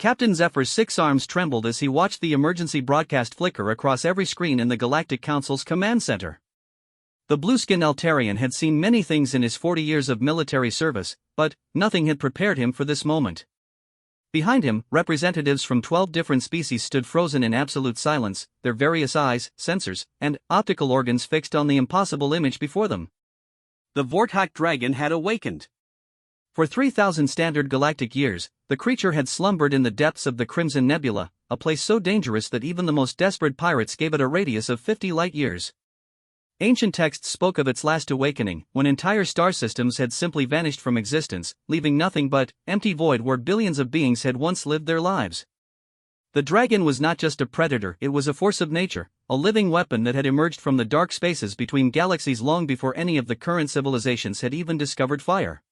Captain Zephyr's 6 arms trembled as he watched the emergency broadcast flicker across every screen in the Galactic Council's command center. The blue-skinned Altarian had seen many things in his 40 years of military service, but nothing had prepared him for this moment. Behind him, representatives from 12 different species stood frozen in absolute silence, their various eyes, sensors, and optical organs fixed on the impossible image before them. The Vorthak dragon had awakened. For 3,000 standard galactic years, the creature had slumbered in the depths of the Crimson Nebula, a place so dangerous that even the most desperate pirates gave it a radius of 50 light-years. Ancient texts spoke of its last awakening, when entire star systems had simply vanished from existence, leaving nothing but empty void where billions of beings had once lived their lives. The dragon was not just a predator, it was a force of nature, a living weapon that had emerged from the dark spaces between galaxies long before any of the current civilizations had even discovered fire.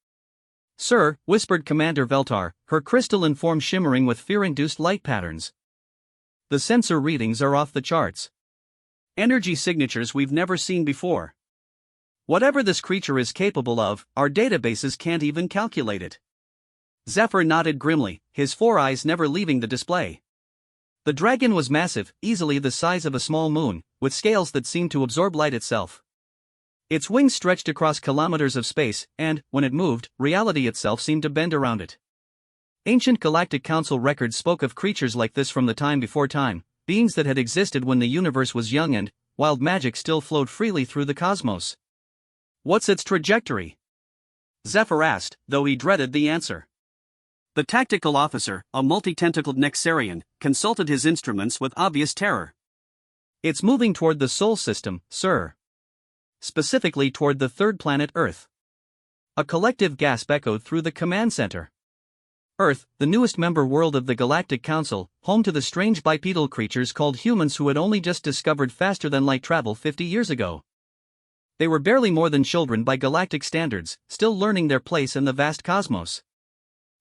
"Sir," whispered Commander Veltar, her crystalline form shimmering with fear-induced light patterns. "The sensor readings are off the charts. Energy signatures we've never seen before. Whatever this creature is capable of, our databases can't even calculate it." Zephyr nodded grimly, his 4 eyes never leaving the display. The dragon was massive, easily the size of a small moon, with scales that seemed to absorb light itself. Its wings stretched across kilometers of space, and, when it moved, reality itself seemed to bend around it. Ancient Galactic Council records spoke of creatures like this from the time before time, beings that had existed when the universe was young and wild magic still flowed freely through the cosmos. "What's its trajectory?" Zephyr asked, though he dreaded the answer. The tactical officer, a multi-tentacled Nexarian, consulted his instruments with obvious terror. "It's moving toward the Sol system, sir. Specifically toward the third planet Earth." A collective gasp echoed through the command center. Earth, the newest member world of the Galactic Council, home to the strange bipedal creatures called humans who had only just discovered faster-than-light travel 50 years ago. They were barely more than children by galactic standards, still learning their place in the vast cosmos.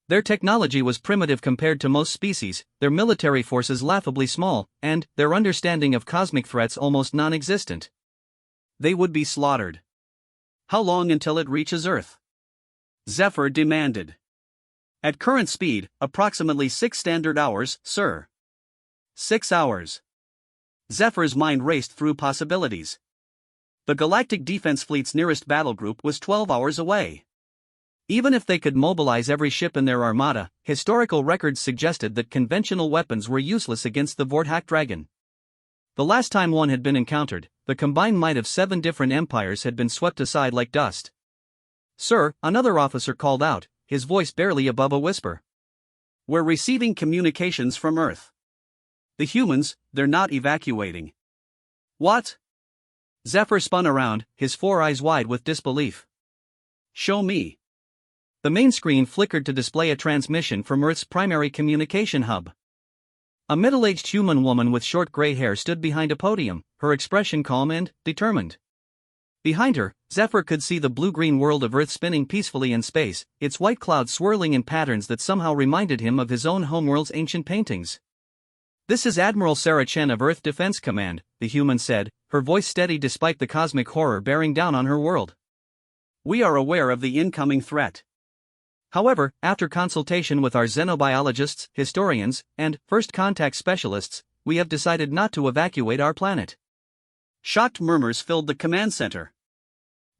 Their technology was primitive compared to most species, their military forces laughably small, and their understanding of cosmic threats almost non-existent. They would be slaughtered. "How long until it reaches Earth?" Zephyr demanded. "At current speed, approximately 6 standard hours, sir." 6 hours. Zephyr's mind raced through possibilities. The Galactic Defense Fleet's nearest battle group was 12 hours away. Even if they could mobilize every ship in their armada, historical records suggested that conventional weapons were useless against the Vorthak dragon. The last time one had been encountered, the combined might of 7 different empires had been swept aside like dust. "Sir," another officer called out, his voice barely above a whisper. "We're receiving communications from Earth. The humans, they're not evacuating." "What?" Zephyr spun around, his 4 eyes wide with disbelief. "Show me." The main screen flickered to display a transmission from Earth's primary communication hub. A middle-aged human woman with short gray hair stood behind a podium, her expression calm and determined. Behind her, Zephyr could see the blue-green world of Earth spinning peacefully in space, its white clouds swirling in patterns that somehow reminded him of his own homeworld's ancient paintings. "This is Admiral Sarah Chen of Earth Defense Command," the human said, her voice steady despite the cosmic horror bearing down on her world. "We are aware of the incoming threat. However, after consultation with our xenobiologists, historians, and first contact specialists, we have decided not to evacuate our planet." Shocked murmurs filled the command center.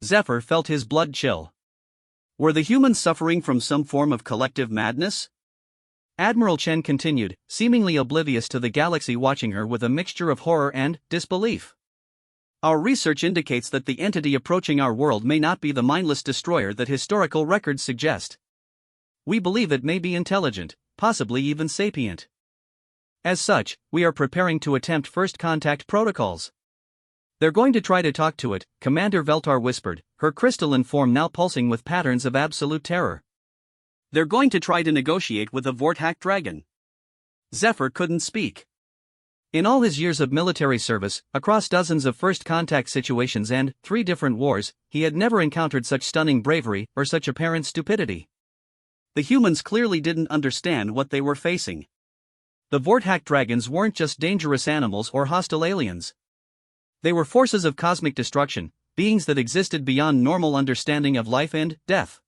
Zephyr felt his blood chill. Were the humans suffering from some form of collective madness? Admiral Chen continued, seemingly oblivious to the galaxy watching her with a mixture of horror and disbelief. "Our research indicates that the entity approaching our world may not be the mindless destroyer that historical records suggest. We believe it may be intelligent, possibly even sapient. As such, we are preparing to attempt first contact protocols." "They're going to try to talk to it," Commander Veltar whispered, her crystalline form now pulsing with patterns of absolute terror. "They're going to try to negotiate with the Vorthak dragon." Zephyr couldn't speak. In all his years of military service, across dozens of first contact situations and 3 different wars, he had never encountered such stunning bravery or such apparent stupidity. The humans clearly didn't understand what they were facing. The Vorthak dragons weren't just dangerous animals or hostile aliens. They were forces of cosmic destruction, beings that existed beyond normal understanding of life and death.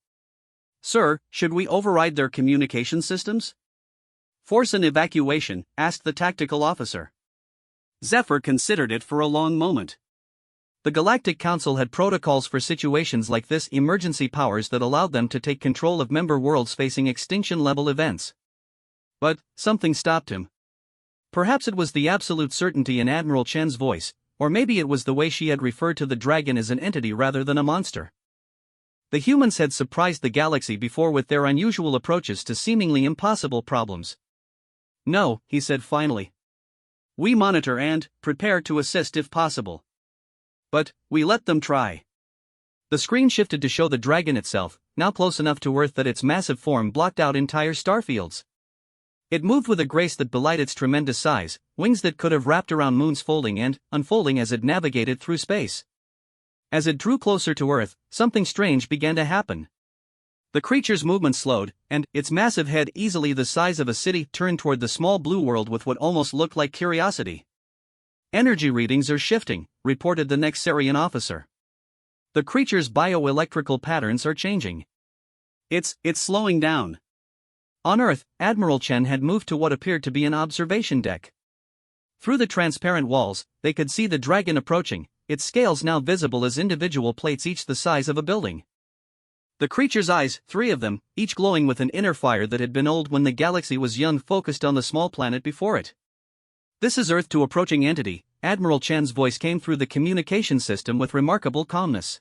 "Sir, should we override their communication systems?" Force an evacuation, asked the tactical officer. Zephyr considered it for a long moment. The Galactic Council had protocols for situations like this, emergency powers that allowed them to take control of member worlds facing extinction-level events. But something stopped him. Perhaps it was the absolute certainty in Admiral Chen's voice, or maybe it was the way she had referred to the dragon as an entity rather than a monster. The humans had surprised the galaxy before with their unusual approaches to seemingly impossible problems. No, he said finally. We monitor and prepare to assist if possible. But we let them try. The screen shifted to show the dragon itself, now close enough to Earth that its massive form blocked out entire starfields. It moved with a grace that belied its tremendous size, wings that could have wrapped around moons folding and unfolding as it navigated through space. As it drew closer to Earth, something strange began to happen. The creature's movement slowed, and its massive head, easily the size of a city, turned toward the small blue world with what almost looked like curiosity. Energy readings are shifting, reported the Nexarian officer. The creature's bioelectrical patterns are changing. It's slowing down. On Earth, Admiral Chen had moved to what appeared to be an observation deck. Through the transparent walls, they could see the dragon approaching, its scales now visible as individual plates each the size of a building. The creature's eyes, 3 of them, each glowing with an inner fire that had been old when the galaxy was young, focused on the small planet before it. This is Earth to approaching entity, Admiral Chen's voice came through the communication system with remarkable calmness.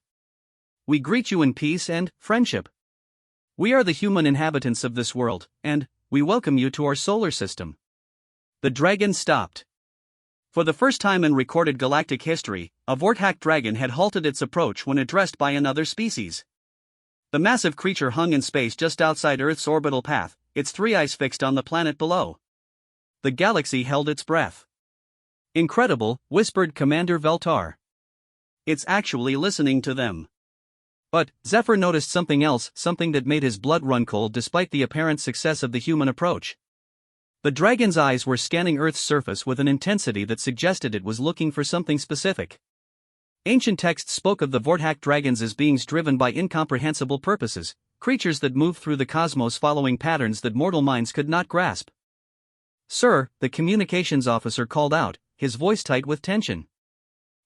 We greet you in peace and friendship. We are the human inhabitants of this world, and we welcome you to our solar system. The dragon stopped. For the first time in recorded galactic history, a Vortac dragon had halted its approach when addressed by another species. The massive creature hung in space just outside Earth's orbital path, its 3 eyes fixed on the planet below. The galaxy held its breath. Incredible, whispered Commander Veltar. It's actually listening to them. But Zephyr noticed something else, something that made his blood run cold despite the apparent success of the human approach. The dragon's eyes were scanning Earth's surface with an intensity that suggested it was looking for something specific. Ancient texts spoke of the Vortac dragons as beings driven by incomprehensible purposes, creatures that move through the cosmos following patterns that mortal minds could not grasp. Sir, the communications officer called out, his voice tight with tension.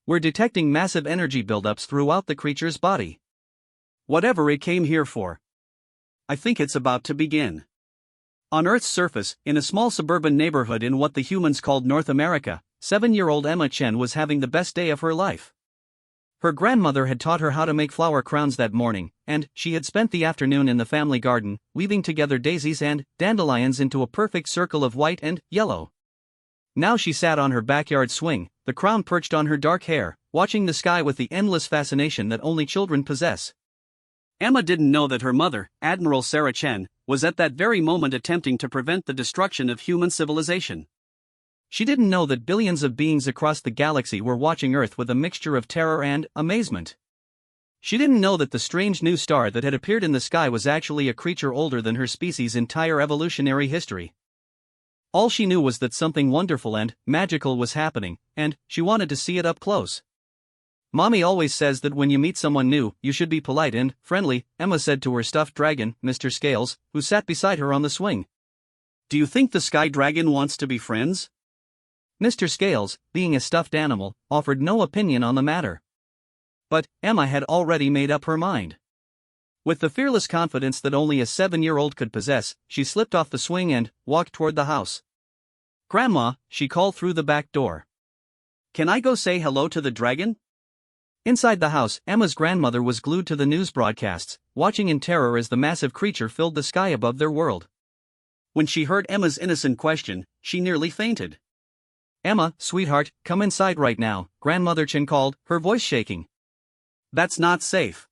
We're detecting massive energy buildups throughout the creature's body. Whatever it came here for. I think it's about to begin. On Earth's surface, in a small suburban neighborhood in what the humans called North America, 7-year-old Emma Chen was having the best day of her life. Her grandmother had taught her how to make flower crowns that morning, and she had spent the afternoon in the family garden, weaving together daisies and dandelions into a perfect circle of white and yellow. Now she sat on her backyard swing, the crown perched on her dark hair, watching the sky with the endless fascination that only children possess. Emma didn't know that her mother, Admiral Sarah Chen, was at that very moment attempting to prevent the destruction of human civilization. She didn't know that billions of beings across the galaxy were watching Earth with a mixture of terror and amazement. She didn't know that the strange new star that had appeared in the sky was actually a creature older than her species' entire evolutionary history. All she knew was that something wonderful and magical was happening, and she wanted to see it up close. Mommy always says that when you meet someone new, you should be polite and friendly, Emma said to her stuffed dragon, Mr. Scales, who sat beside her on the swing. Do you think the sky dragon wants to be friends? Mr. Scales, being a stuffed animal, offered no opinion on the matter. But Emma had already made up her mind. With the fearless confidence that only a 7-year-old could possess, she slipped off the swing and walked toward the house. Grandma, she called through the back door. Can I go say hello to the dragon? Inside the house, Emma's grandmother was glued to the news broadcasts, watching in terror as the massive creature filled the sky above their world. When she heard Emma's innocent question, she nearly fainted. Emma, sweetheart, come inside right now, Grandmother Chen called, her voice shaking. That's not safe.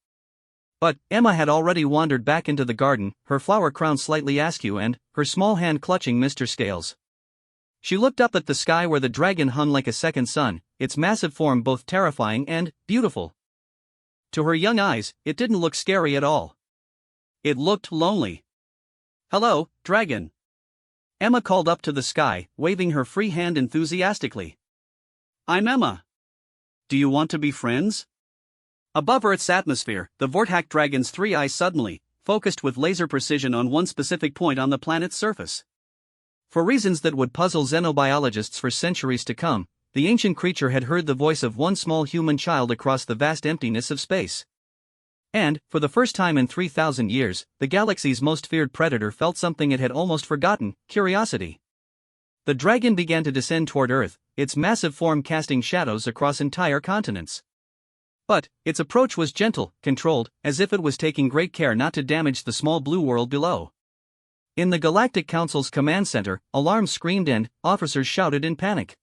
But Emma had already wandered back into the garden, her flower crown slightly askew and her small hand clutching Mr. Scales. She looked up at the sky where the dragon hung like a second sun, its massive form both terrifying and beautiful. To her young eyes, it didn't look scary at all. It looked lonely. Hello, dragon. Emma called up to the sky, waving her free hand enthusiastically. I'm Emma. Do you want to be friends? Above Earth's atmosphere, the Vortac dragon's 3 eyes suddenly focused with laser precision on one specific point on the planet's surface. For reasons that would puzzle xenobiologists for centuries to come, the ancient creature had heard the voice of one small human child across the vast emptiness of space. And, for the first time in 3,000 years, the galaxy's most feared predator felt something it had almost forgotten: curiosity. The dragon began to descend toward Earth, its massive form casting shadows across entire continents. But its approach was gentle, controlled, as if it was taking great care not to damage the small blue world below. In the Galactic Council's command center, alarms screamed and officers shouted in panic.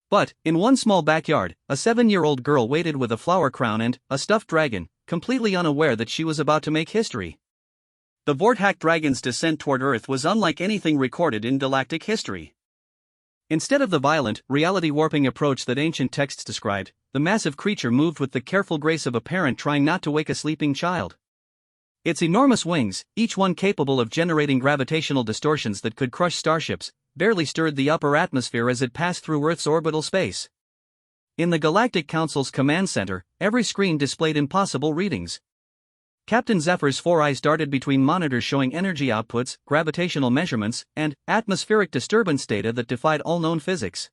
But, in one small backyard, a 7-year-old girl waited with a flower crown and a stuffed dragon, completely unaware that she was about to make history. The Vorthak dragon's descent toward Earth was unlike anything recorded in galactic history. Instead of the violent, reality-warping approach that ancient texts described, the massive creature moved with the careful grace of a parent trying not to wake a sleeping child. Its enormous wings, each one capable of generating gravitational distortions that could crush starships, barely stirred the upper atmosphere as it passed through Earth's orbital space. In the Galactic Council's command center, every screen displayed impossible readings. Captain Zephyr's 4 eyes darted between monitors showing energy outputs, gravitational measurements, and atmospheric disturbance data that defied all known physics.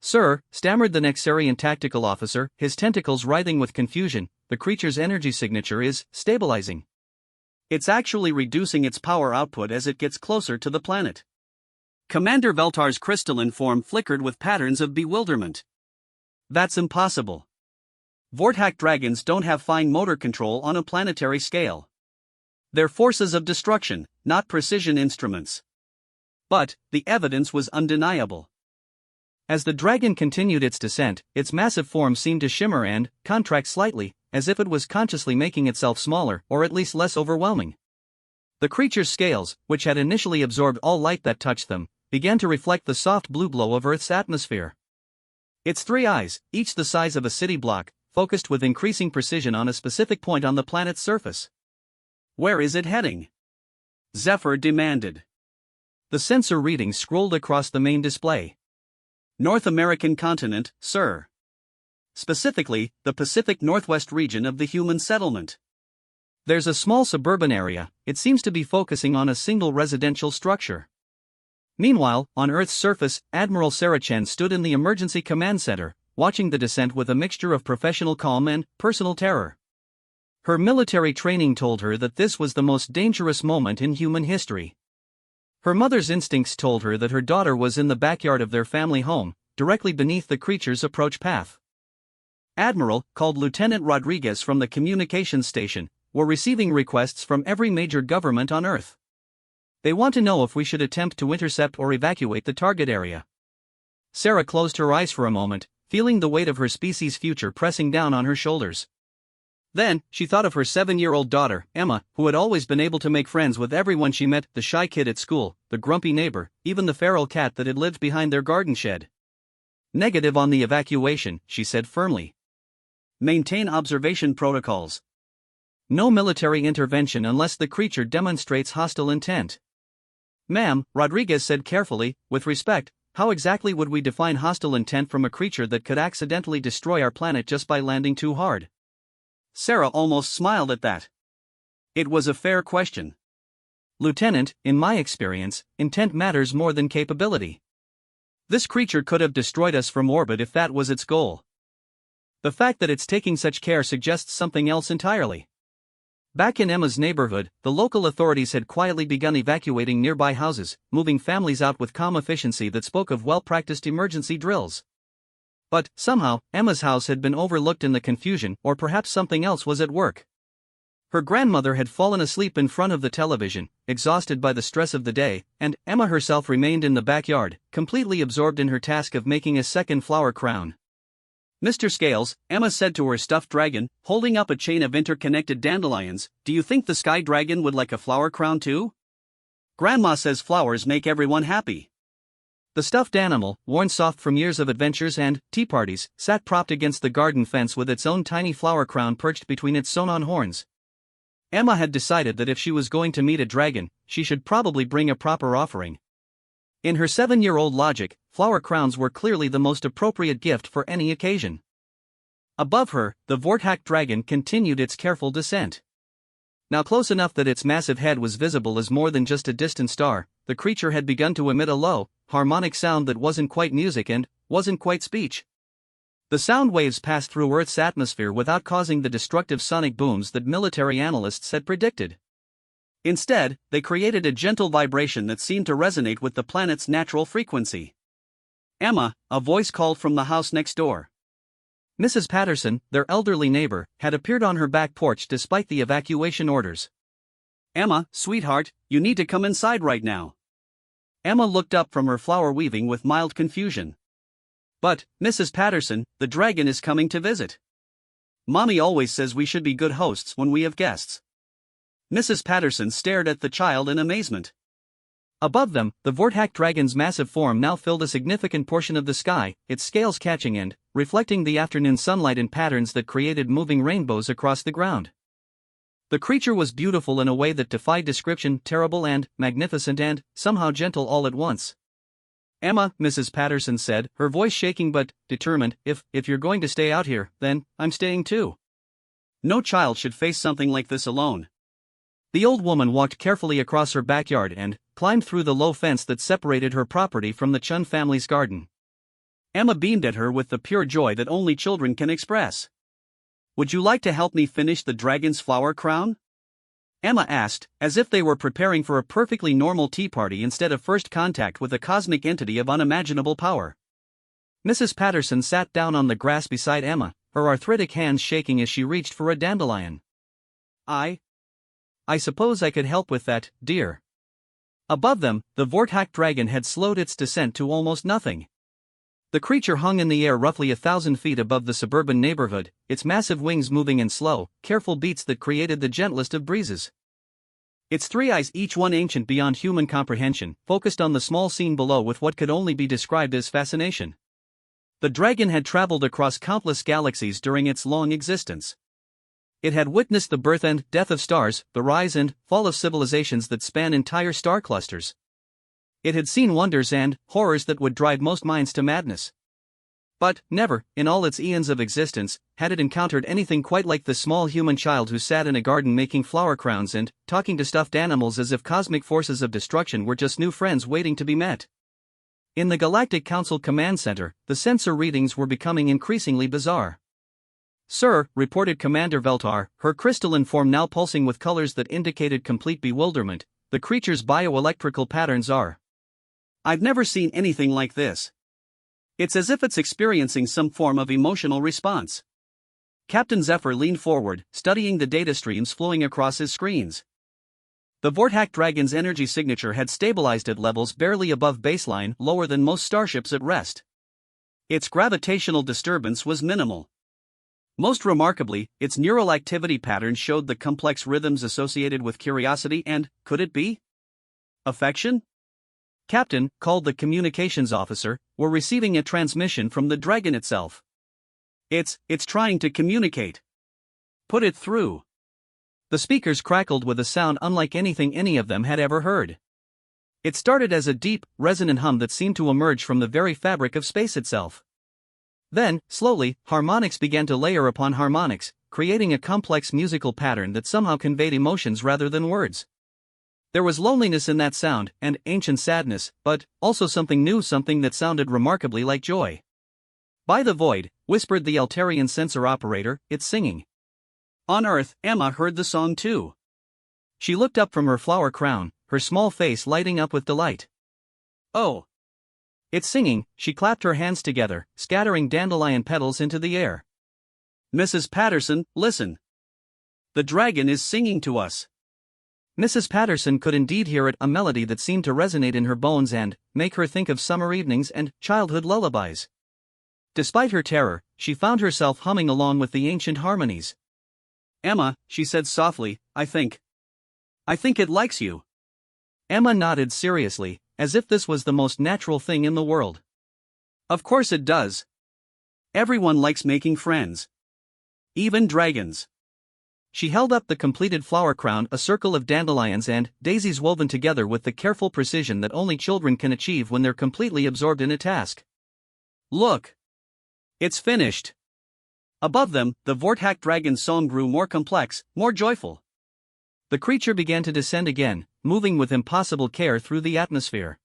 "Sir," stammered the Nexarian tactical officer, his tentacles writhing with confusion, "the creature's energy signature is stabilizing. It's actually reducing its power output as it gets closer to the planet." Commander Veltar's crystalline form flickered with patterns of bewilderment. "That's impossible. Vorthak dragons don't have fine motor control on a planetary scale. They're forces of destruction, not precision instruments." But the evidence was undeniable. As the dragon continued its descent, its massive form seemed to shimmer and contract slightly, as if it was consciously making itself smaller or at least less overwhelming. The creature's scales, which had initially absorbed all light that touched them, began to reflect the soft blue glow of Earth's atmosphere. Its 3 eyes, each the size of a city block, focused with increasing precision on a specific point on the planet's surface. "Where is it heading?" Zephyr demanded. The sensor readings scrolled across the main display. "North American continent, sir. Specifically, the Pacific Northwest region of the human settlement. There's a small suburban area. It seems to be focusing on a single residential structure." Meanwhile, on Earth's surface, Admiral Sarah Chen stood in the emergency command center, watching the descent with a mixture of professional calm and personal terror. Her military training told her that this was the most dangerous moment in human history. Her mother's instincts told her that her daughter was in the backyard of their family home, directly beneath the creature's approach path. "Admiral," called Lieutenant Rodriguez from the communications station, "we're receiving requests from every major government on Earth. They want to know if we should attempt to intercept or evacuate the target area." Sarah closed her eyes for a moment, feeling the weight of her species' future pressing down on her shoulders. Then, she thought of her 7-year-old daughter, Emma, who had always been able to make friends with everyone she met: the shy kid at school, the grumpy neighbor, even the feral cat that had lived behind their garden shed. "Negative on the evacuation," she said firmly. "Maintain observation protocols. No military intervention unless the creature demonstrates hostile intent." "Ma'am," Rodriguez said carefully, "with respect, how exactly would we define hostile intent from a creature that could accidentally destroy our planet just by landing too hard?" Sarah almost smiled at that. It was a fair question. "Lieutenant, in my experience, intent matters more than capability. This creature could have destroyed us from orbit if that was its goal. The fact that it's taking such care suggests something else entirely." Back in Emma's neighborhood, the local authorities had quietly begun evacuating nearby houses, moving families out with calm efficiency that spoke of well-practiced emergency drills. But, somehow, Emma's house had been overlooked in the confusion, or perhaps something else was at work. Her grandmother had fallen asleep in front of the television, exhausted by the stress of the day, and Emma herself remained in the backyard, completely absorbed in her task of making a second flower crown. "Mr. Scales," Emma said to her stuffed dragon, holding up a chain of interconnected dandelions, "do you think the sky dragon would like a flower crown too? Grandma says flowers make everyone happy." The stuffed animal, worn soft from years of adventures and tea parties, sat propped against the garden fence with its own tiny flower crown perched between its sewn-on horns. Emma had decided that if she was going to meet a dragon, she should probably bring a proper offering. In her 7-year-old logic, flower crowns were clearly the most appropriate gift for any occasion. Above her, the Vorthak dragon continued its careful descent. Now close enough that its massive head was visible as more than just a distant star, the creature had begun to emit a low, harmonic sound that wasn't quite music and wasn't quite speech. The sound waves passed through Earth's atmosphere without causing the destructive sonic booms that military analysts had predicted. Instead, they created a gentle vibration that seemed to resonate with the planet's natural frequency. "Emma," a voice called from the house next door. Mrs. Patterson, their elderly neighbor, had appeared on her back porch despite the evacuation orders. "Emma, sweetheart, you need to come inside right now." Emma looked up from her flower weaving with mild confusion. "But, Mrs. Patterson, the dragon is coming to visit. Mommy always says we should be good hosts when we have guests." Mrs. Patterson stared at the child in amazement. Above them, the Vortac dragon's massive form now filled a significant portion of the sky, its scales catching and reflecting the afternoon sunlight in patterns that created moving rainbows across the ground. The creature was beautiful in a way that defied description, terrible and magnificent and somehow gentle all at once. "Emma," Mrs. Patterson said, her voice shaking but determined, if you're going to stay out here, then I'm staying too. No child should face something like this alone." The old woman walked carefully across her backyard and climbed through the low fence that separated her property from the Chun family's garden. Emma beamed at her with the pure joy that only children can express. "Would you like to help me finish the dragon's flower crown?" Emma asked, as if they were preparing for a perfectly normal tea party instead of first contact with a cosmic entity of unimaginable power. Mrs. Patterson sat down on the grass beside Emma, her arthritic hands shaking as she reached for a dandelion. I suppose I could help with that, dear." Above them, the Vortac dragon had slowed its descent to almost nothing. The creature hung in the air roughly 1,000 feet above the suburban neighborhood, its massive wings moving in slow, careful beats that created the gentlest of breezes. Its three eyes, each one ancient beyond human comprehension, focused on the small scene below with what could only be described as fascination. The dragon had traveled across countless galaxies during its long existence. It had witnessed the birth and death of stars, the rise and fall of civilizations that span entire star clusters. It had seen wonders and horrors that would drive most minds to madness. But never, in all its eons of existence, had it encountered anything quite like the small human child who sat in a garden making flower crowns and talking to stuffed animals as if cosmic forces of destruction were just new friends waiting to be met. In the Galactic Council Command Center, the sensor readings were becoming increasingly bizarre. "Sir," reported Commander Veltar, her crystalline form now pulsing with colors that indicated complete bewilderment, "the creature's bioelectrical patterns are. I've never seen anything like this. It's as if it's experiencing some form of emotional response." Captain Zephyr leaned forward, studying the data streams flowing across his screens. The Vortac dragon's energy signature had stabilized at levels barely above baseline, lower than most starships at rest. Its gravitational disturbance was minimal. Most remarkably, its neural activity patterns showed the complex rhythms associated with curiosity and, could it be, affection? "Captain," called the communications officer, "we're receiving a transmission from the dragon itself. It's trying to communicate. Put it through." The speakers crackled with a sound unlike anything any of them had ever heard. It started as a deep, resonant hum that seemed to emerge from the very fabric of space itself. Then, slowly, harmonics began to layer upon harmonics, creating a complex musical pattern that somehow conveyed emotions rather than words. There was loneliness in that sound, and ancient sadness, but also something new, something that sounded remarkably like joy. "By the void," whispered the Altarian sensor operator, "it's singing." On Earth, Emma heard the song too. She looked up from her flower crown, her small face lighting up with delight. "Oh! It's singing," she clapped her hands together, scattering dandelion petals into the air. "Mrs. Patterson, listen. The dragon is singing to us." Mrs. Patterson could indeed hear it, a melody that seemed to resonate in her bones and make her think of summer evenings and childhood lullabies. Despite her terror, she found herself humming along with the ancient harmonies. "Emma," she said softly, I think it likes you." Emma nodded seriously, as if this was the most natural thing in the world. "Of course it does. Everyone likes making friends. Even dragons." She held up the completed flower crown, a circle of dandelions and daisies woven together with the careful precision that only children can achieve when they're completely absorbed in a task. "Look! It's finished." Above them, the Vortac dragon's song grew more complex, more joyful. The creature began to descend again, moving with impossible care through the atmosphere.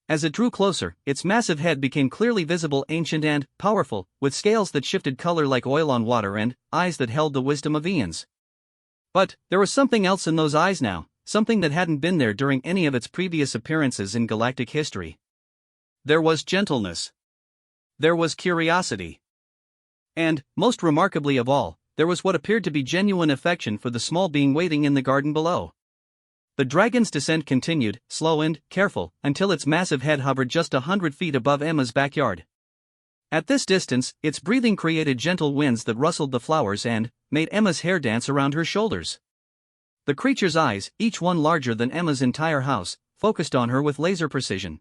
As it drew closer, its massive head became clearly visible, ancient and powerful, with scales that shifted color like oil on water and eyes that held the wisdom of eons. But there was something else in those eyes now, something that hadn't been there during any of its previous appearances in galactic history. There was gentleness. There was curiosity. And, most remarkably of all, there was what appeared to be genuine affection for the small being waiting in the garden below. The dragon's descent continued, slow and careful, until its massive head hovered just 100 feet above Emma's backyard. At this distance, its breathing created gentle winds that rustled the flowers and made Emma's hair dance around her shoulders. The creature's eyes, each one larger than Emma's entire house, focused on her with laser precision.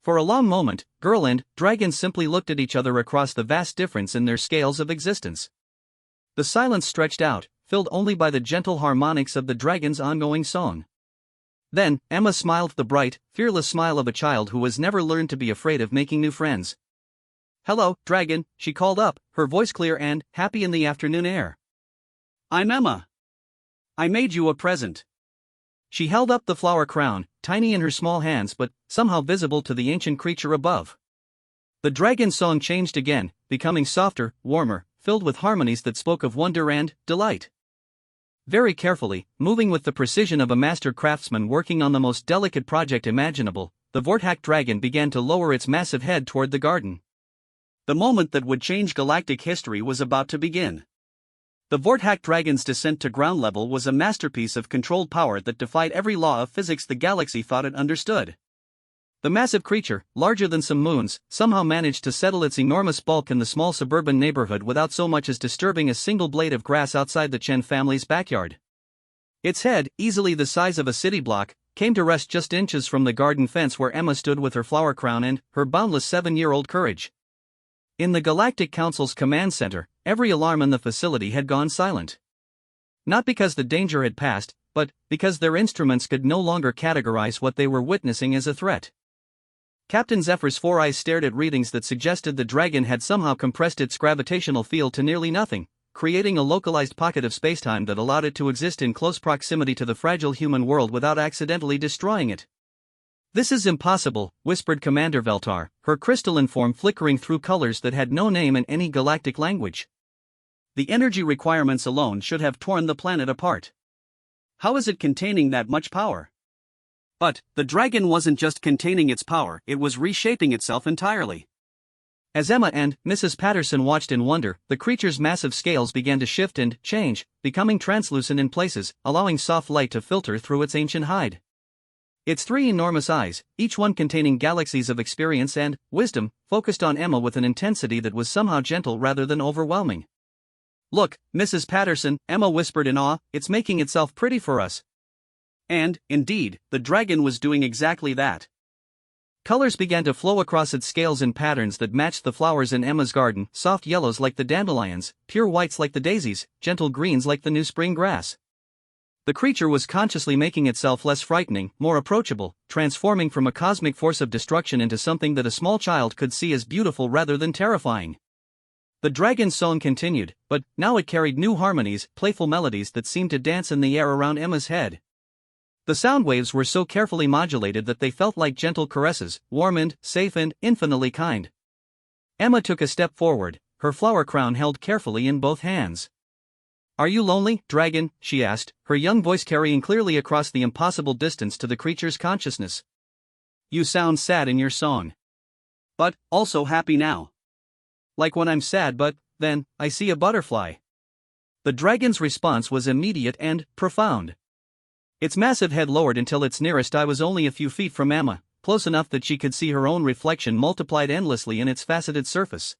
For a long moment, girl and dragon simply looked at each other across the vast difference in their scales of existence. The silence stretched out, filled only by the gentle harmonics of the dragon's ongoing song. Then, Emma smiled, the bright, fearless smile of a child who has never learned to be afraid of making new friends. "Hello, dragon," she called up, her voice clear and happy in the afternoon air. "I'm Emma. I made you a present." She held up the flower crown, tiny in her small hands but somehow visible to the ancient creature above. The dragon's song changed again, becoming softer, warmer, filled with harmonies that spoke of wonder and delight. Very carefully, moving with the precision of a master craftsman working on the most delicate project imaginable, the Vorthak dragon began to lower its massive head toward the garden. The moment that would change galactic history was about to begin. The Vorthak dragon's descent to ground level was a masterpiece of controlled power that defied every law of physics the galaxy thought it understood. The massive creature, larger than some moons, somehow managed to settle its enormous bulk in the small suburban neighborhood without so much as disturbing a single blade of grass outside the Chen family's backyard. Its head, easily the size of a city block, came to rest just inches from the garden fence where Emma stood with her flower crown and her boundless 7-year-old courage. In the Galactic Council's command center, every alarm in the facility had gone silent. Not because the danger had passed, but because their instruments could no longer categorize what they were witnessing as a threat. Captain Zephyr's 4 eyes stared at readings that suggested the dragon had somehow compressed its gravitational field to nearly nothing, creating a localized pocket of spacetime that allowed it to exist in close proximity to the fragile human world without accidentally destroying it. "This is impossible," whispered Commander Veltar, her crystalline form flickering through colors that had no name in any galactic language. "The energy requirements alone should have torn the planet apart. How is it containing that much power?" But the dragon wasn't just containing its power, it was reshaping itself entirely. As Emma and Mrs. Patterson watched in wonder, the creature's massive scales began to shift and change, becoming translucent in places, allowing soft light to filter through its ancient hide. Its 3 enormous eyes, each one containing galaxies of experience and wisdom, focused on Emma with an intensity that was somehow gentle rather than overwhelming. "Look, Mrs. Patterson," Emma whispered in awe, "it's making itself pretty for us." And, indeed, the dragon was doing exactly that. Colors began to flow across its scales in patterns that matched the flowers in Emma's garden, soft yellows like the dandelions, pure whites like the daisies, gentle greens like the new spring grass. The creature was consciously making itself less frightening, more approachable, transforming from a cosmic force of destruction into something that a small child could see as beautiful rather than terrifying. The dragon's song continued, but now it carried new harmonies, playful melodies that seemed to dance in the air around Emma's head. The sound waves were so carefully modulated that they felt like gentle caresses, warm and safe and infinitely kind. Emma took a step forward, her flower crown held carefully in both hands. "Are you lonely, dragon?" she asked, her young voice carrying clearly across the impossible distance to the creature's consciousness. "You sound sad in your song. But also happy now." "Like when I'm sad, but then I see a butterfly." The dragon's response was immediate and profound. Its massive head lowered until its nearest eye was only a few feet from Emma, close enough that she could see her own reflection multiplied endlessly in its faceted surface.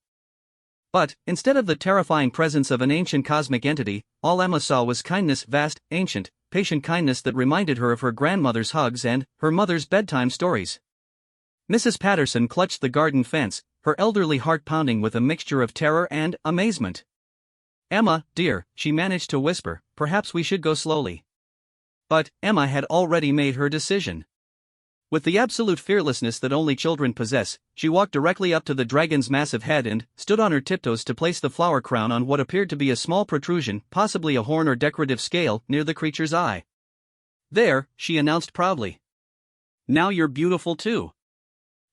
But, instead of the terrifying presence of an ancient cosmic entity, all Emma saw was kindness, vast, ancient, patient kindness that reminded her of her grandmother's hugs and her mother's bedtime stories. Mrs. Patterson clutched the garden fence, her elderly heart pounding with a mixture of terror and amazement. "Emma, dear," she managed to whisper, "perhaps we should go slowly." But Emma had already made her decision. With the absolute fearlessness that only children possess, she walked directly up to the dragon's massive head and stood on her tiptoes to place the flower crown on what appeared to be a small protrusion, possibly a horn or decorative scale, near the creature's eye. "There," she announced proudly. "Now you're beautiful too."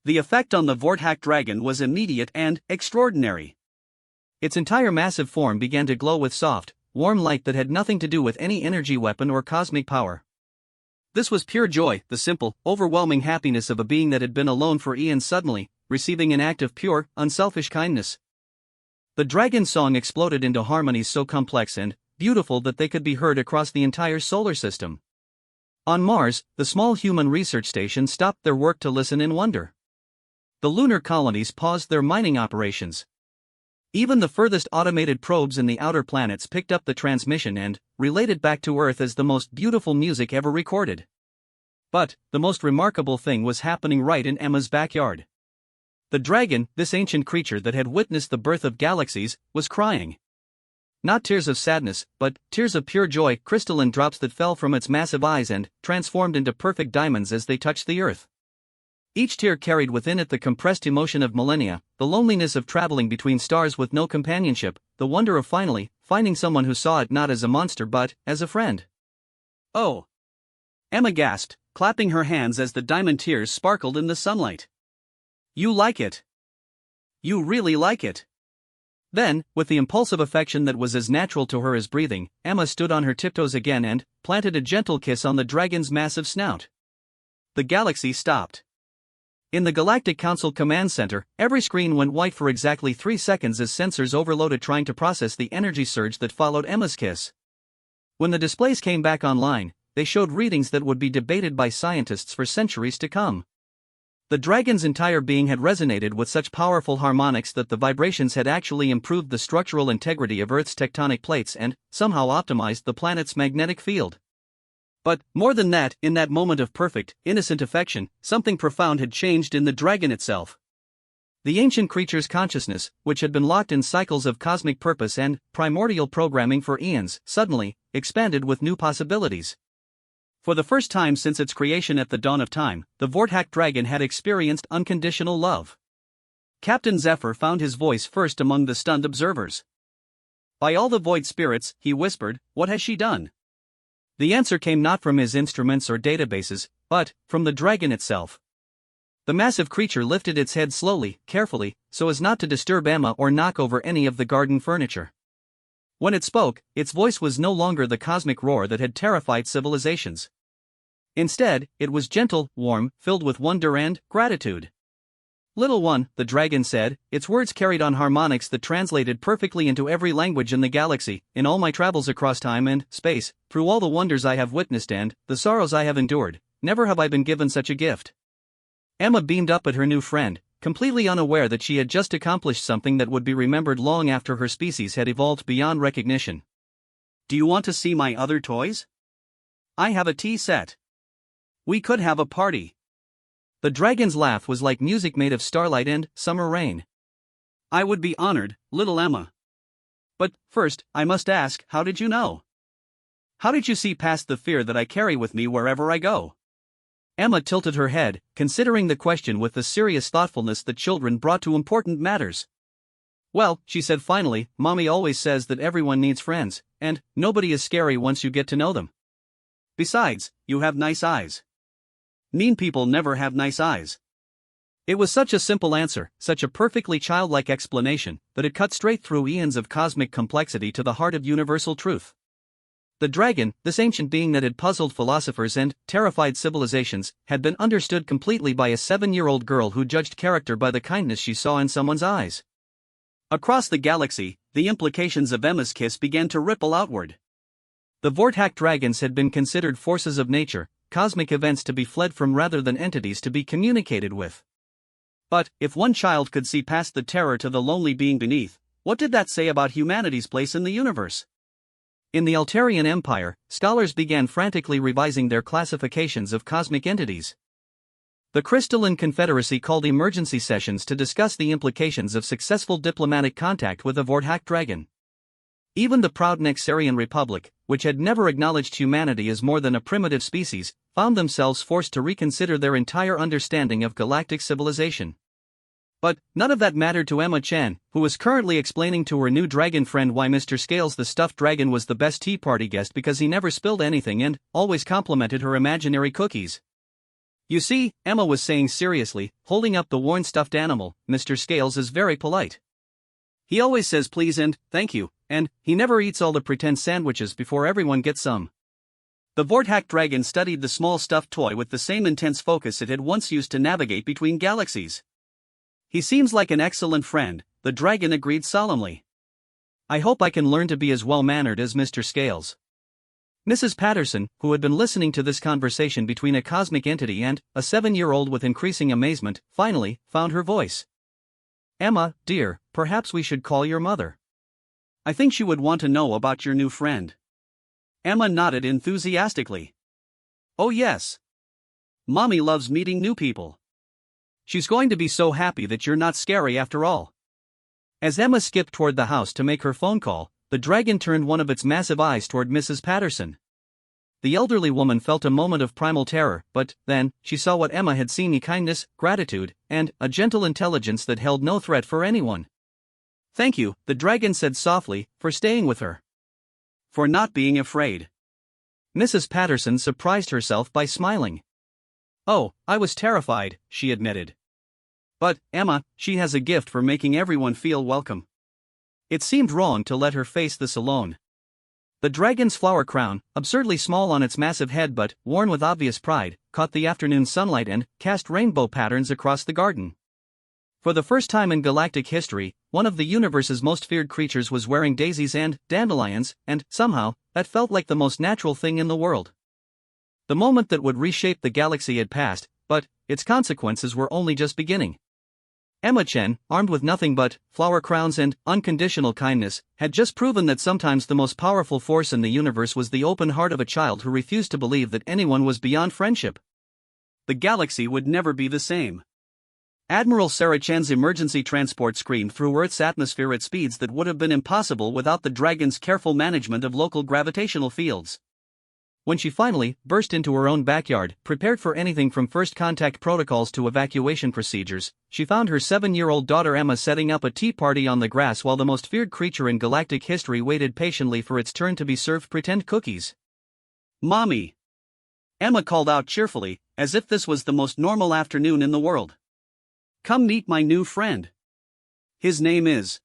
The effect on the Vorthak dragon was immediate and extraordinary. Its entire massive form began to glow with soft, warm light that had nothing to do with any energy weapon or cosmic power. This was pure joy, the simple, overwhelming happiness of a being that had been alone for eons suddenly, receiving an act of pure, unselfish kindness. The dragon's song exploded into harmonies so complex and beautiful that they could be heard across the entire solar system. On Mars, the small human research station stopped their work to listen in wonder. The lunar colonies paused their mining operations. Even the furthest automated probes in the outer planets picked up the transmission and relayed it back to Earth as the most beautiful music ever recorded. But the most remarkable thing was happening right in Emma's backyard. The dragon, this ancient creature that had witnessed the birth of galaxies, was crying. Not tears of sadness, but tears of pure joy, crystalline drops that fell from its massive eyes and transformed into perfect diamonds as they touched the Earth. Each tear carried within it the compressed emotion of millennia, the loneliness of traveling between stars with no companionship, the wonder of finally finding someone who saw it not as a monster but as a friend. "Oh!" Emma gasped, clapping her hands as the diamond tears sparkled in the sunlight. "You like it? You really like it?" Then, with the impulsive affection that was as natural to her as breathing, Emma stood on her tiptoes again and planted a gentle kiss on the dragon's massive snout. The galaxy stopped. In the Galactic Council Command Center, every screen went white for exactly 3 seconds as sensors overloaded trying to process the energy surge that followed Emma's kiss. When the displays came back online, they showed readings that would be debated by scientists for centuries to come. The dragon's entire being had resonated with such powerful harmonics that the vibrations had actually improved the structural integrity of Earth's tectonic plates and somehow optimized the planet's magnetic field. But, more than that, in that moment of perfect, innocent affection, something profound had changed in the dragon itself. The ancient creature's consciousness, which had been locked in cycles of cosmic purpose and primordial programming for eons, suddenly expanded with new possibilities. For the first time since its creation at the dawn of time, the Vorthak dragon had experienced unconditional love. Captain Zephyr found his voice first among the stunned observers. "By all the void spirits," he whispered, "what has she done?" The answer came not from his instruments or databases, but from the dragon itself. The massive creature lifted its head slowly, carefully, so as not to disturb Emma or knock over any of the garden furniture. When it spoke, its voice was no longer the cosmic roar that had terrified civilizations. Instead, it was gentle, warm, filled with wonder and gratitude. "Little one," the dragon said, its words carried on harmonics that translated perfectly into every language in the galaxy. "In all my travels across time and space, through all the wonders I have witnessed and the sorrows I have endured, never have I been given such a gift." Emma beamed up at her new friend, completely unaware that she had just accomplished something that would be remembered long after her species had evolved beyond recognition. "Do you want to see my other toys? I have a tea set. We could have a party." The dragon's laugh was like music made of starlight and summer rain. "I would be honored, little Emma. But, first, I must ask, how did you know? How did you see past the fear that I carry with me wherever I go?" Emma tilted her head, considering the question with the serious thoughtfulness that children brought to important matters. "Well," she said finally, "Mommy always says that everyone needs friends, and nobody is scary once you get to know them. Besides, you have nice eyes. Mean people never have nice eyes." It was such a simple answer, such a perfectly childlike explanation, that it cut straight through eons of cosmic complexity to the heart of universal truth. The dragon, this ancient being that had puzzled philosophers and terrified civilizations, had been understood completely by a 7-year-old girl who judged character by the kindness she saw in someone's eyes. Across the galaxy, the implications of Emma's kiss began to ripple outward. The Vorthak dragons had been considered forces of nature, cosmic events to be fled from rather than entities to be communicated with. But, if one child could see past the terror to the lonely being beneath, what did that say about humanity's place in the universe? In the Altarian Empire, scholars began frantically revising their classifications of cosmic entities. The Crystalline Confederacy called emergency sessions to discuss the implications of successful diplomatic contact with a Vorthak dragon. Even the proud Nexarian Republic, which had never acknowledged humanity as more than a primitive species, found themselves forced to reconsider their entire understanding of galactic civilization. But none of that mattered to Emma Chen, who was currently explaining to her new dragon friend why Mr. Scales the stuffed dragon was the best tea party guest because he never spilled anything and always complimented her imaginary cookies. You see, Emma was saying seriously, holding up the worn stuffed animal, Mr. Scales is very polite. He always says please and thank you, and he never eats all the pretend sandwiches before everyone gets some. The Vorthack dragon studied the small stuffed toy with the same intense focus it had once used to navigate between galaxies. He seems like an excellent friend, the dragon agreed solemnly. I hope I can learn to be as well-mannered as Mr. Scales. Mrs. Patterson, who had been listening to this conversation between a cosmic entity and a 7-year-old with increasing amazement, finally found her voice. Emma, dear, perhaps we should call your mother. I think she would want to know about your new friend. Emma nodded enthusiastically. Oh yes. Mommy loves meeting new people. She's going to be so happy that you're not scary after all. As Emma skipped toward the house to make her phone call, the dragon turned one of its massive eyes toward Mrs. Patterson. The elderly woman felt a moment of primal terror, but then she saw what Emma had seen: kindness, gratitude, and a gentle intelligence that held no threat for anyone. Thank you, the dragon said softly, for staying with her. For not being afraid. Mrs. Patterson surprised herself by smiling. Oh, I was terrified, she admitted. But, Emma, she has a gift for making everyone feel welcome. It seemed wrong to let her face this alone. The dragon's flower crown, absurdly small on its massive head but worn with obvious pride, caught the afternoon sunlight and cast rainbow patterns across the garden. For the first time in galactic history, one of the universe's most feared creatures was wearing daisies and dandelions, and, somehow, that felt like the most natural thing in the world. The moment that would reshape the galaxy had passed, but its consequences were only just beginning. Emma Chen, armed with nothing but flower crowns and unconditional kindness, had just proven that sometimes the most powerful force in the universe was the open heart of a child who refused to believe that anyone was beyond friendship. The galaxy would never be the same. Admiral Sarah Chen's emergency transport screamed through Earth's atmosphere at speeds that would have been impossible without the dragon's careful management of local gravitational fields. When she finally burst into her own backyard, prepared for anything from first contact protocols to evacuation procedures, she found her 7-year-old daughter Emma setting up a tea party on the grass while the most feared creature in galactic history waited patiently for its turn to be served pretend cookies. Mommy! Emma called out cheerfully, as if this was the most normal afternoon in the world. Come meet my new friend. His name is...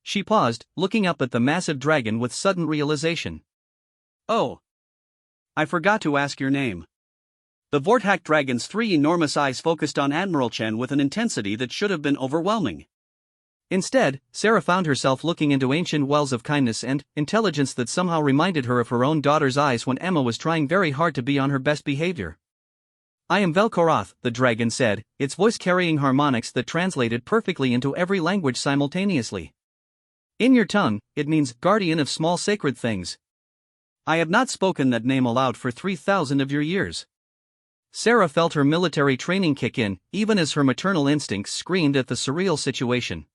She paused, looking up at the massive dragon with sudden realization. Oh! I forgot to ask your name. The Vorthack dragon's 3 enormous eyes focused on Admiral Chen with an intensity that should have been overwhelming. Instead, Sarah found herself looking into ancient wells of kindness and intelligence that somehow reminded her of her own daughter's eyes when Emma was trying very hard to be on her best behavior. I am Velkoroth, the dragon said, its voice carrying harmonics that translated perfectly into every language simultaneously. In your tongue, it means guardian of small sacred things. I have not spoken that name aloud for 3,000 of your years. Sarah felt her military training kick in, even as her maternal instincts screamed at the surreal situation.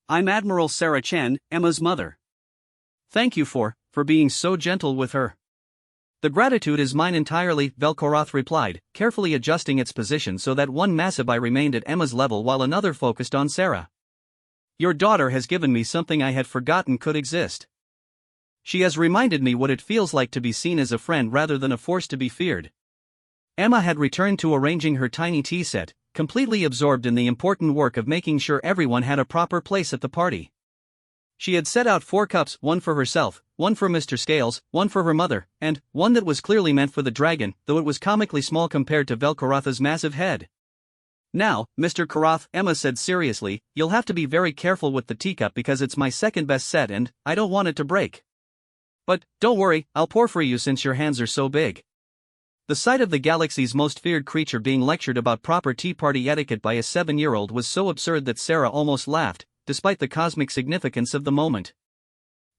I'm Admiral Sarah Chen, Emma's mother. Thank you for being so gentle with her. The gratitude is mine entirely, Velkoroth replied, carefully adjusting its position so that one massive eye remained at Emma's level while another focused on Sarah. Your daughter has given me something I had forgotten could exist. She has reminded me what it feels like to be seen as a friend rather than a force to be feared. Emma had returned to arranging her tiny tea set, completely absorbed in the important work of making sure everyone had a proper place at the party. She had set out 4 cups, one for herself, one for Mr. Scales, one for her mother, and one that was clearly meant for the dragon, though it was comically small compared to Velkorotha's massive head. Now, Mr. Koroth, Emma said seriously, you'll have to be very careful with the teacup because it's my second best set and I don't want it to break. But, don't worry, I'll pour for you since your hands are so big. The sight of the galaxy's most feared creature being lectured about proper tea party etiquette by a 7-year-old was so absurd that Sarah almost laughed, despite the cosmic significance of the moment.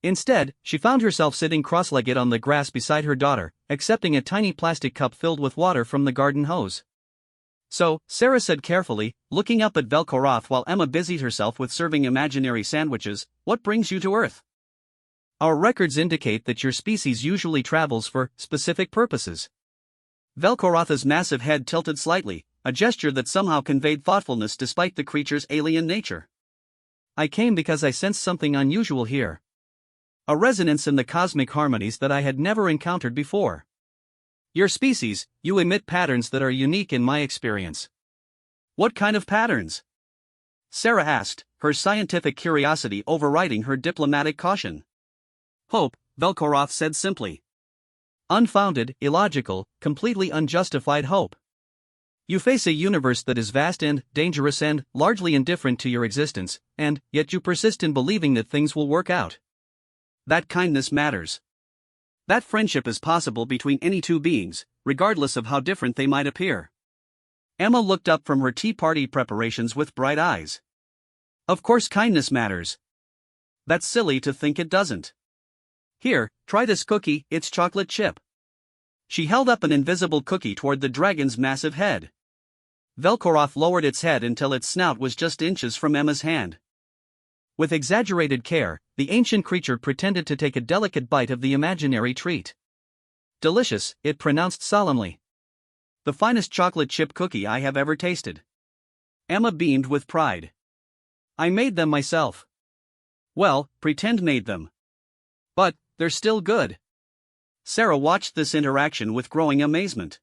Instead, she found herself sitting cross-legged on the grass beside her daughter, accepting a tiny plastic cup filled with water from the garden hose. So, Sarah said carefully, looking up at Velkoroth while Emma busied herself with serving imaginary sandwiches, what brings you to Earth? Our records indicate that your species usually travels for specific purposes. Velkorotha's massive head tilted slightly, a gesture that somehow conveyed thoughtfulness despite the creature's alien nature. I came because I sensed something unusual here. A resonance in the cosmic harmonies that I had never encountered before. Your species, you emit patterns that are unique in my experience. What kind of patterns? Sarah asked, her scientific curiosity overriding her diplomatic caution. Hope, Velkoroth said simply. Unfounded, illogical, completely unjustified hope. You face a universe that is vast and dangerous and largely indifferent to your existence, and yet you persist in believing that things will work out. That kindness matters. That friendship is possible between any two beings, regardless of how different they might appear. Emma looked up from her tea party preparations with bright eyes. Of course kindness matters. That's silly to think it doesn't. Here, try this cookie, it's chocolate chip. She held up an invisible cookie toward the dragon's massive head. Velkoroth lowered its head until its snout was just inches from Emma's hand. With exaggerated care, the ancient creature pretended to take a delicate bite of the imaginary treat. Delicious, it pronounced solemnly. The finest chocolate chip cookie I have ever tasted. Emma beamed with pride. I made them myself. Well, pretend made them. But, they're still good. Sarah watched this interaction with growing amazement.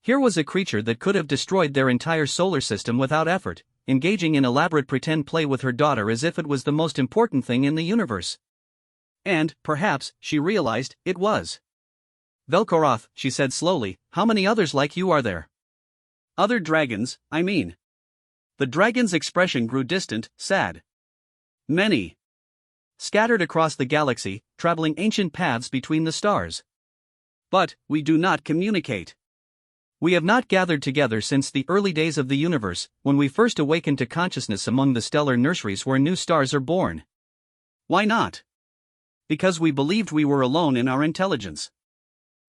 Here was a creature that could have destroyed their entire solar system without effort, engaging in elaborate pretend play with her daughter as if it was the most important thing in the universe. And, perhaps, she realized, it was. Velkoroth, she said slowly, how many others like you are there? Other dragons, I mean. The dragon's expression grew distant, sad. Many. Scattered across the galaxy, traveling ancient paths between the stars. But, we do not communicate. We have not gathered together since the early days of the universe, when we first awakened to consciousness among the stellar nurseries where new stars are born. Why not? Because we believed we were alone in our intelligence.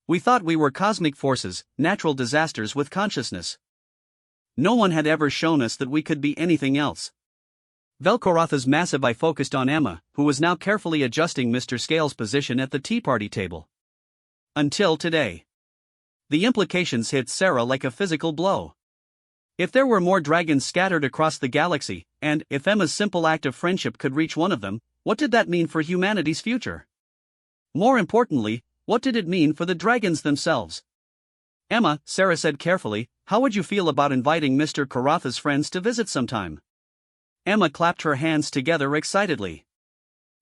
We thought we were cosmic forces, natural disasters with consciousness. No one had ever shown us that we could be anything else. Velkorotha's massive eye focused on Emma, who was now carefully adjusting Mr. Scales' position at the tea party table. Until today. The implications hit Sarah like a physical blow. If there were more dragons scattered across the galaxy, and if Emma's simple act of friendship could reach one of them, what did that mean for humanity's future? More importantly, what did it mean for the dragons themselves? Emma, Sarah said carefully, how would you feel about inviting Mr. Karotha's friends to visit sometime? Emma clapped her hands together excitedly.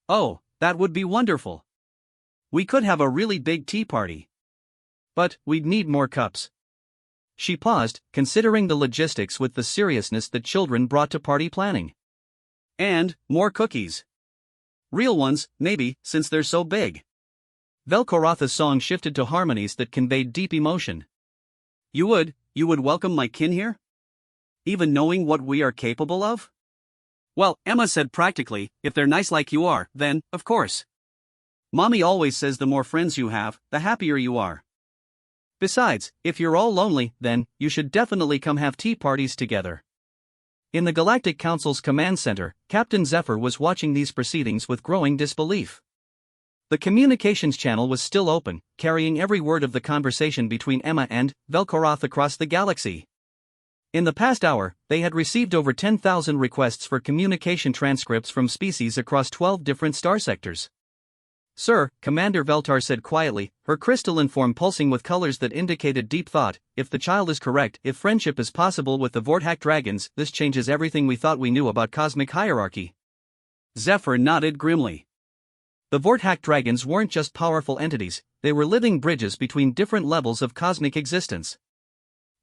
Oh, that would be wonderful. We could have a really big tea party. But, we'd need more cups. She paused, considering the logistics with the seriousness that children brought to party planning. And, more cookies. Real ones, maybe, since they're so big. Velkorotha's song shifted to harmonies that conveyed deep emotion. You would welcome my kin here? Even knowing what we are capable of? Well, Emma said practically, if they're nice like you are, then, of course. Mommy always says the more friends you have, the happier you are. Besides, if you're all lonely, then, you should definitely come have tea parties together. In the Galactic Council's command center, Captain Zephyr was watching these proceedings with growing disbelief. The communications channel was still open, carrying every word of the conversation between Emma and Velkoroth across the galaxy. In the past hour, they had received over 10,000 requests for communication transcripts from species across 12 different star sectors. Sir, Commander Veltar said quietly, her crystalline form pulsing with colors that indicated deep thought, if the child is correct, if friendship is possible with the Vorthak dragons, this changes everything we thought we knew about cosmic hierarchy. Zephyr nodded grimly. The Vorthak dragons weren't just powerful entities, they were living bridges between different levels of cosmic existence.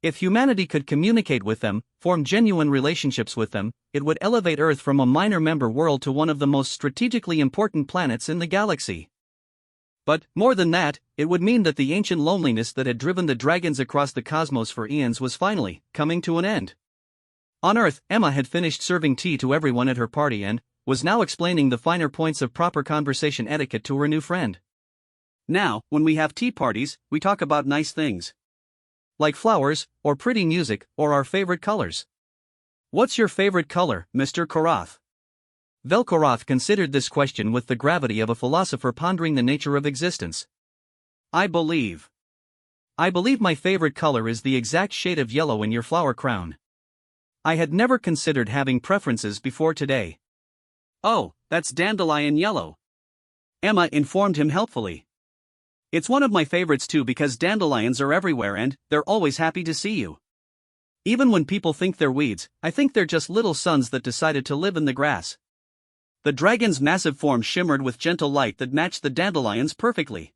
If humanity could communicate with them, form genuine relationships with them, it would elevate Earth from a minor member world to one of the most strategically important planets in the galaxy. But, more than that, it would mean that the ancient loneliness that had driven the dragons across the cosmos for eons was finally coming to an end. On Earth, Emma had finished serving tea to everyone at her party and was now explaining the finer points of proper conversation etiquette to her new friend. Now, when we have tea parties, we talk about nice things. Like flowers, or pretty music, or our favorite colors. What's your favorite color, Mr. Karoth? Velkoroth considered this question with the gravity of a philosopher pondering the nature of existence. I I believe my favorite color is the exact shade of yellow in your flower crown. I had never considered having preferences before today. Oh, that's dandelion yellow. Emma informed him helpfully. It's one of my favorites too because dandelions are everywhere and they're always happy to see you. Even when people think they're weeds, I think they're just little suns that decided to live in the grass. The dragon's massive form shimmered with gentle light that matched the dandelions perfectly.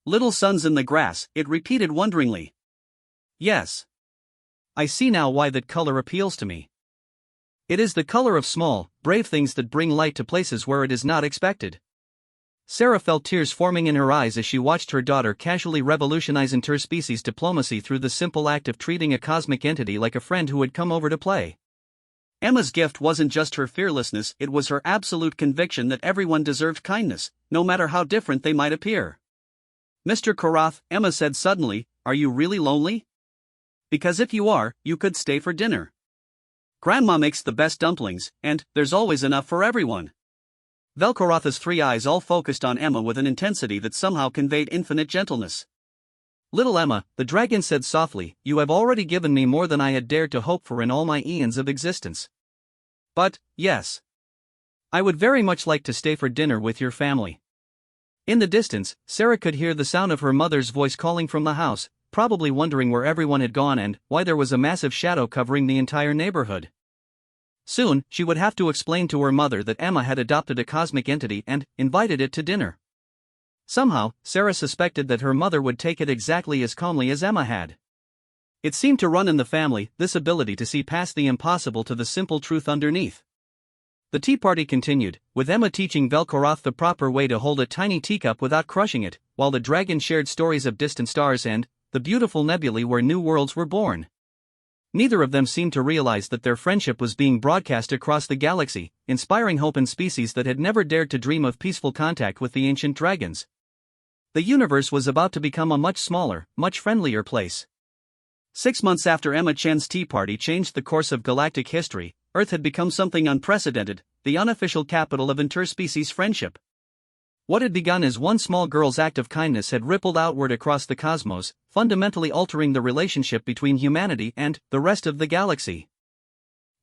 Little suns in the grass, it repeated wonderingly. Yes. I see now why that color appeals to me. It is the color of small, brave things that bring light to places where it is not expected. Sarah felt tears forming in her eyes as she watched her daughter casually revolutionize interspecies diplomacy through the simple act of treating a cosmic entity like a friend who had come over to play. Emma's gift wasn't just her fearlessness, it was her absolute conviction that everyone deserved kindness, no matter how different they might appear. Mr. Karath, Emma said suddenly, are you really lonely? Because if you are, you could stay for dinner. Grandma makes the best dumplings, and there's always enough for everyone. Velkoratha's three eyes all focused on Emma with an intensity that somehow conveyed infinite gentleness. Little Emma, the dragon said softly, you have already given me more than I had dared to hope for in all my eons of existence. But, yes. I would very much like to stay for dinner with your family. In the distance, Sarah could hear the sound of her mother's voice calling from the house, probably wondering where everyone had gone and why there was a massive shadow covering the entire neighborhood. Soon, she would have to explain to her mother that Emma had adopted a cosmic entity and invited it to dinner. Somehow, Sarah suspected that her mother would take it exactly as calmly as Emma had. It seemed to run in the family, this ability to see past the impossible to the simple truth underneath. The tea party continued, with Emma teaching Velkorath the proper way to hold a tiny teacup without crushing it, while the dragon shared stories of distant stars and the beautiful nebulae where new worlds were born. Neither of them seemed to realize that their friendship was being broadcast across the galaxy, inspiring hope in species that had never dared to dream of peaceful contact with the ancient dragons. The universe was about to become a much smaller, much friendlier place. 6 months after Emma Chen's tea party changed the course of galactic history, Earth had become something unprecedented, the unofficial capital of interspecies friendship. What had begun as one small girl's act of kindness had rippled outward across the cosmos, fundamentally altering the relationship between humanity and the rest of the galaxy.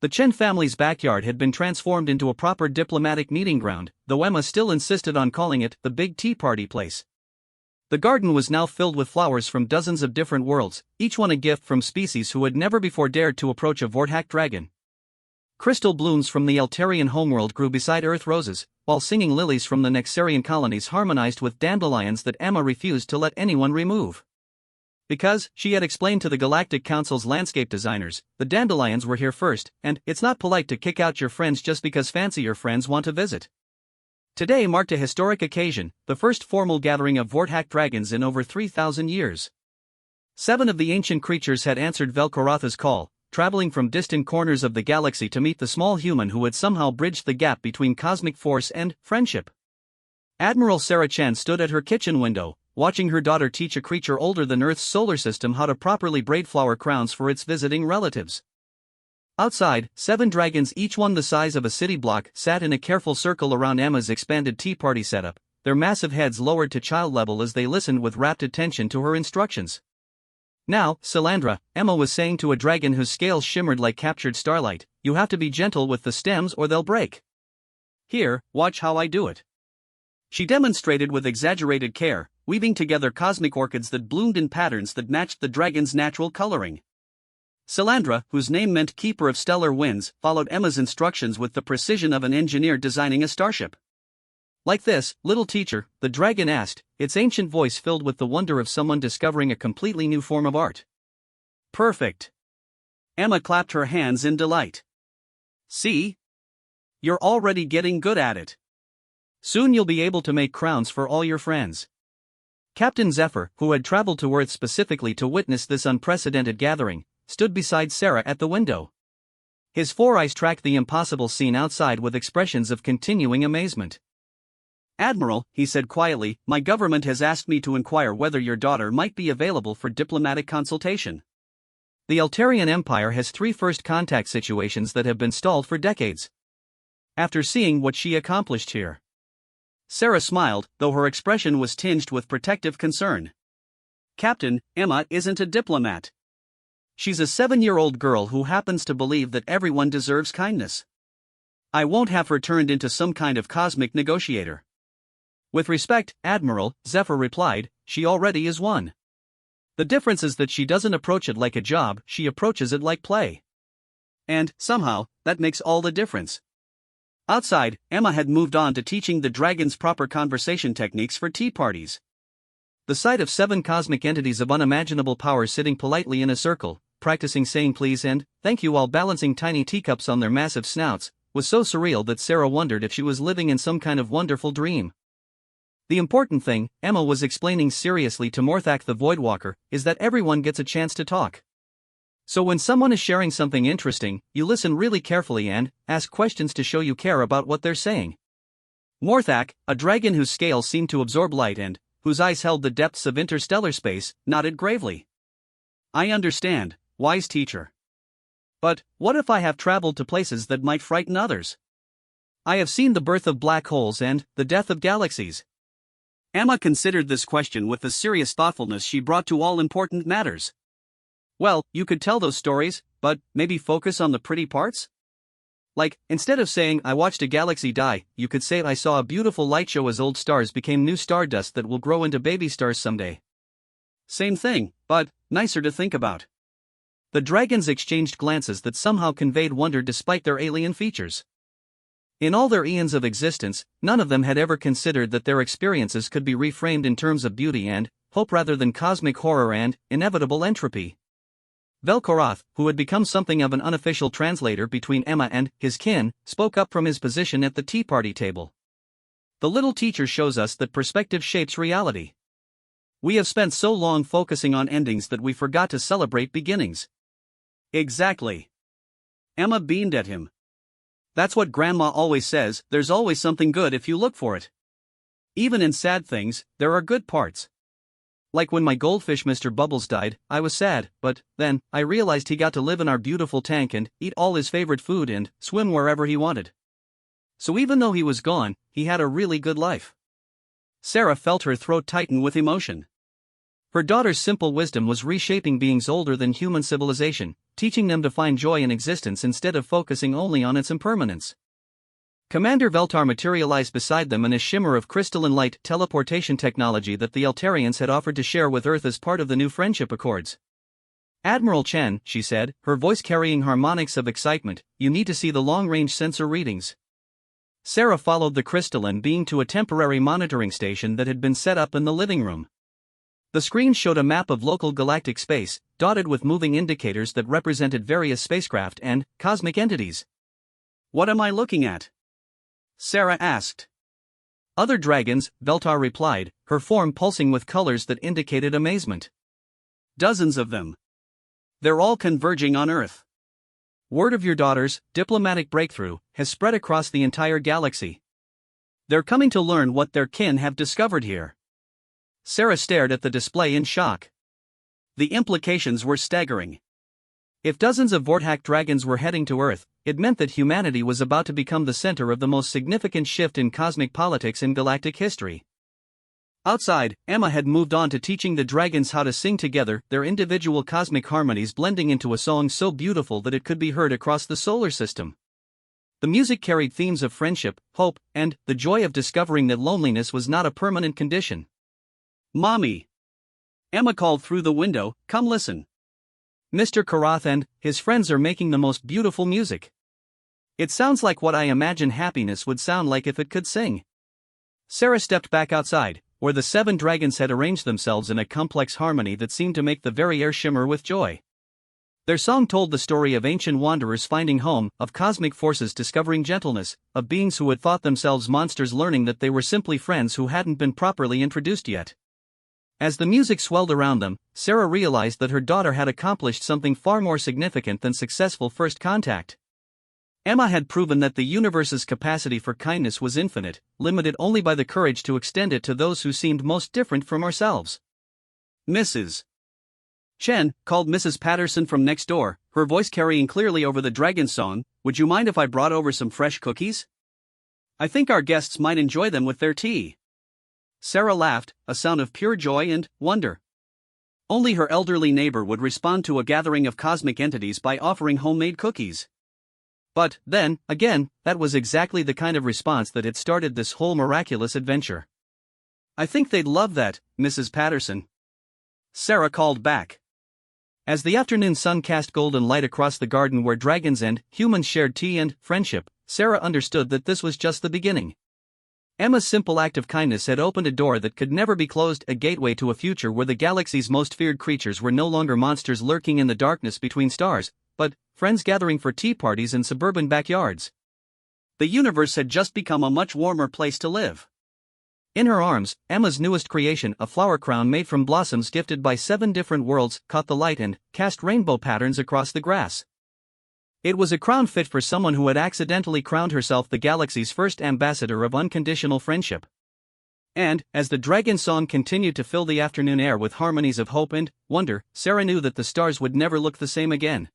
The Chen family's backyard had been transformed into a proper diplomatic meeting ground, though Emma still insisted on calling it the Big Tea Party Place. The garden was now filled with flowers from dozens of different worlds, each one a gift from species who had never before dared to approach a Vorthak dragon. Crystal blooms from the Eltarian homeworld grew beside earth roses, while singing lilies from the Nexarian colonies harmonized with dandelions that Emma refused to let anyone remove. Because, she had explained to the Galactic Council's landscape designers, the dandelions were here first, and it's not polite to kick out your friends just because fancier friends want to visit. Today marked a historic occasion, the first formal gathering of Vorthak dragons in over 3,000 years. 7 of the ancient creatures had answered Velkoratha's call, traveling from distant corners of the galaxy to meet the small human who had somehow bridged the gap between cosmic force and friendship. Admiral Sarah Chen stood at her kitchen window, watching her daughter teach a creature older than Earth's solar system how to properly braid flower crowns for its visiting relatives. Outside, 7 dragons, each one the size of a city block, sat in a careful circle around Emma's expanded tea party setup, their massive heads lowered to child level as they listened with rapt attention to her instructions. Now, Salandra, Emma was saying to a dragon whose scales shimmered like captured starlight, you have to be gentle with the stems or they'll break. Here, watch how I do it. She demonstrated with exaggerated care, weaving together cosmic orchids that bloomed in patterns that matched the dragon's natural coloring. Salandra, whose name meant keeper of stellar winds, followed Emma's instructions with the precision of an engineer designing a starship. Like this, little teacher, the dragon asked, its ancient voice filled with the wonder of someone discovering a completely new form of art. Perfect. Emma clapped her hands in delight. See? You're already getting good at it. Soon you'll be able to make crowns for all your friends. Captain Zephyr, who had traveled to Earth specifically to witness this unprecedented gathering, stood beside Sarah at the window. His 4 eyes tracked the impossible scene outside with expressions of continuing amazement. Admiral, he said quietly, my government has asked me to inquire whether your daughter might be available for diplomatic consultation. The Eltarian Empire has 3 first contact situations that have been stalled for decades. After seeing what she accomplished here. Sarah smiled, though her expression was tinged with protective concern. Captain, Emma isn't a diplomat. She's a 7-year-old girl who happens to believe that everyone deserves kindness. I won't have her turned into some kind of cosmic negotiator. With respect, Admiral, Zephyr replied, she already is one. The difference is that she doesn't approach it like a job, she approaches it like play. And, somehow, that makes all the difference. Outside, Emma had moved on to teaching the dragons proper conversation techniques for tea parties. The sight of 7 cosmic entities of unimaginable power sitting politely in a circle, practicing saying please and thank you while balancing tiny teacups on their massive snouts, was so surreal that Sarah wondered if she was living in some kind of wonderful dream. The important thing, Emma was explaining seriously to Morthak the Voidwalker, is that everyone gets a chance to talk. So when someone is sharing something interesting, you listen really carefully and ask questions to show you care about what they're saying. Morthak, a dragon whose scales seemed to absorb light and whose eyes held the depths of interstellar space, nodded gravely. I understand, wise teacher. But what if I have traveled to places that might frighten others? I have seen the birth of black holes and the death of galaxies. Emma considered this question with the serious thoughtfulness she brought to all important matters. Well, you could tell those stories, but maybe focus on the pretty parts? Like, instead of saying I watched a galaxy die, you could say I saw a beautiful light show as old stars became new stardust that will grow into baby stars someday. Same thing, but nicer to think about. The dragons exchanged glances that somehow conveyed wonder despite their alien features. In all their eons of existence, none of them had ever considered that their experiences could be reframed in terms of beauty and hope rather than cosmic horror and inevitable entropy. Velkorath, who had become something of an unofficial translator between Emma and his kin, spoke up from his position at the tea party table. The little teacher shows us that perspective shapes reality. We have spent so long focusing on endings that we forgot to celebrate beginnings. Exactly. Emma beamed at him. That's what Grandma always says, there's always something good if you look for it. Even in sad things, there are good parts. Like when my goldfish Mr. Bubbles died, I was sad, but then I realized he got to live in our beautiful tank and eat all his favorite food and swim wherever he wanted. So even though he was gone, he had a really good life. Sarah felt her throat tighten with emotion. Her daughter's simple wisdom was reshaping beings older than human civilization, teaching them to find joy in existence instead of focusing only on its impermanence. Commander Veltar materialized beside them in a shimmer of crystalline light teleportation technology that the Eltarians had offered to share with Earth as part of the new friendship accords. Admiral Chen, she said, her voice carrying harmonics of excitement, you need to see the long-range sensor readings. Sarah followed the crystalline being to a temporary monitoring station that had been set up in the living room. The screen showed a map of local galactic space, dotted with moving indicators that represented various spacecraft and cosmic entities. What am I looking at? Sarah asked. Other dragons, Veltar replied, her form pulsing with colors that indicated amazement. Dozens of them. They're all converging on Earth. Word of your daughter's diplomatic breakthrough has spread across the entire galaxy. They're coming to learn what their kin have discovered here. Sarah stared at the display in shock. The implications were staggering. If dozens of Vorthak dragons were heading to Earth, it meant that humanity was about to become the center of the most significant shift in cosmic politics in galactic history. Outside, Emma had moved on to teaching the dragons how to sing together, their individual cosmic harmonies blending into a song so beautiful that it could be heard across the solar system. The music carried themes of friendship, hope, and the joy of discovering that loneliness was not a permanent condition. Mommy! Emma called through the window, come listen. Mr. Karath and his friends are making the most beautiful music. It sounds like what I imagine happiness would sound like if it could sing. Sarah stepped back outside, where the 7 dragons had arranged themselves in a complex harmony that seemed to make the very air shimmer with joy. Their song told the story of ancient wanderers finding home, of cosmic forces discovering gentleness, of beings who had thought themselves monsters learning that they were simply friends who hadn't been properly introduced yet. As the music swelled around them, Sarah realized that her daughter had accomplished something far more significant than successful first contact. Emma had proven that the universe's capacity for kindness was infinite, limited only by the courage to extend it to those who seemed most different from ourselves. Mrs. Chen called Mrs. Patterson from next door, her voice carrying clearly over the dragon song, would you mind if I brought over some fresh cookies? I think our guests might enjoy them with their tea. Sarah laughed, a sound of pure joy and wonder. Only her elderly neighbor would respond to a gathering of cosmic entities by offering homemade cookies. But, then, again, that was exactly the kind of response that had started this whole miraculous adventure. "I think they'd love that, Mrs. Patterson," Sarah called back. As the afternoon sun cast golden light across the garden where dragons and humans shared tea and friendship, Sarah understood that this was just the beginning. Emma's simple act of kindness had opened a door that could never be closed, a gateway to a future where the galaxy's most feared creatures were no longer monsters lurking in the darkness between stars, but friends gathering for tea parties in suburban backyards. The universe had just become a much warmer place to live. In her arms, Emma's newest creation, a flower crown made from blossoms gifted by 7 different worlds, caught the light and cast rainbow patterns across the grass. It was a crown fit for someone who had accidentally crowned herself the galaxy's first ambassador of unconditional friendship. And, as the dragon song continued to fill the afternoon air with harmonies of hope and wonder, Sarah knew that the stars would never look the same again.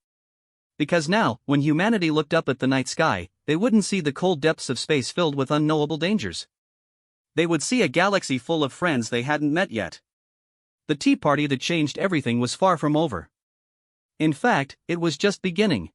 Because now, when humanity looked up at the night sky, they wouldn't see the cold depths of space filled with unknowable dangers. They would see a galaxy full of friends they hadn't met yet. The tea party that changed everything was far from over. In fact, it was just beginning.